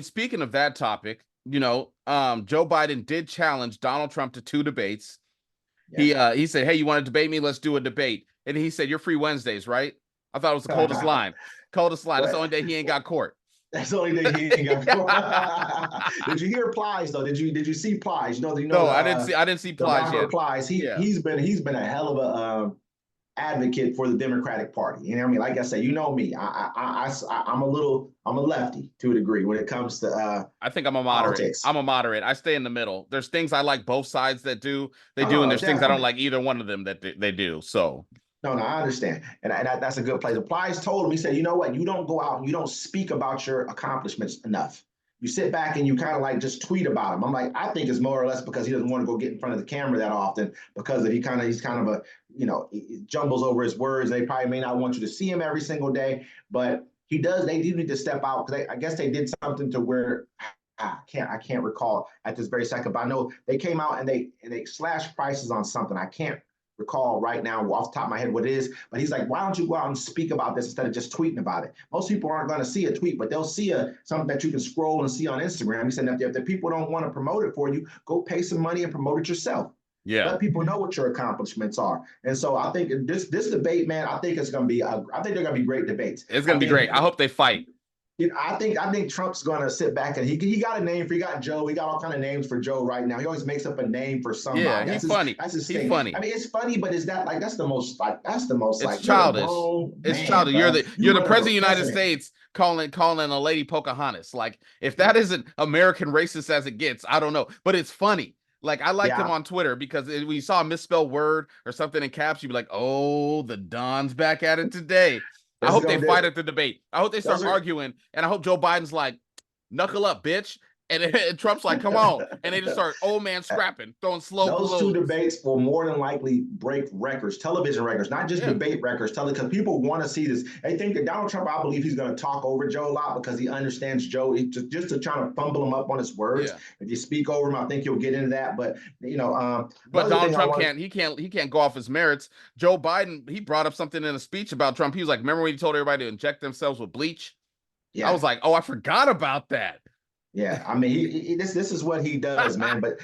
Speaking of that topic, Joe Biden did challenge Donald Trump to 2 debates. Yeah. He said, "Hey, you want to debate me? Let's do a debate." And he said, "You're free Wednesdays, right?" I thought it was the coldest line. Coldest line. That's the only day he ain't got court. That's the only day he ain't got. Did you hear Plies though? Did you see Plies? No, I didn't see the Plies rapper yet. Plies. Yeah. He's been a hell of a advocate for the Democratic Party. You know what I mean? Like I said, you know me. I'm a lefty to a degree when it comes to I think I'm a moderate. politics. I'm a moderate. I stay in the middle. There's things I like both sides that do, and No, there's things I don't definitely. like either one of them that they do. So No, I understand. And that's a good place. Plies told him, he said, you know what? You don't go out and you don't speak about your accomplishments enough. You sit back and you kind of like just tweet about them. I'm like, I think it's more or less because he doesn't want to go get in front of the camera that often because he's kind of a, he jumbles over his words. They probably may not want you to see him every single day, but they do need to step out because I guess they did something to where I can't recall at this very second, but I know they came out and they slashed prices on something. I can't recall right now off the top of my head what it is, but he's like, why don't you go out and speak about this instead of just tweeting about it? Most people aren't going to see a tweet, but they'll see something that you can scroll and see on Instagram. He said, if the people don't want to promote it for you, go pay some money and promote it yourself. yeah, Let people know what your accomplishments are. And so I think this debate, man, I think it's going to be, I think they're going to be great debates. it's gonna be great. I hope they fight. I think Trump's going to sit back and he got a name for, he got Joe. He got all kind of names for Joe right now. He always makes up a name for somebody. Yeah, he's funny. That's his he's thing. funny. I mean, it's funny, but that's the most It's childish. It's childish. You're the president of the United States calling a lady Pocahontas. Like, if that isn't American racist as it gets, I don't know. But it's funny. Like, I liked him on Twitter because when you saw a misspelled word or something in caps, you'd be like, "Oh, the Don's back at it today." I hope they fight at the debate. I hope they start arguing, and I hope Joe Biden's like, "Knuckle up, bitch," and Trump's like, "Come on," and they just start old man scrapping, throwing slow blows. Those two debates will more than likely break records, television records, not just debate records. Because people want to see this. They think that Donald Trump, I believe he's going to talk over Joe a lot because he understands Joe. Just to try to fumble him up on his words. Yeah. If you speak over him, I think you'll get into that. But but Donald Trump can't go off his merits. Joe Biden, he brought up something in a speech about Trump. He was like, "Remember when he told everybody to inject themselves with bleach?" Yeah. I was like, "Oh, I forgot about that." Yeah, I mean, this is what he does, man. But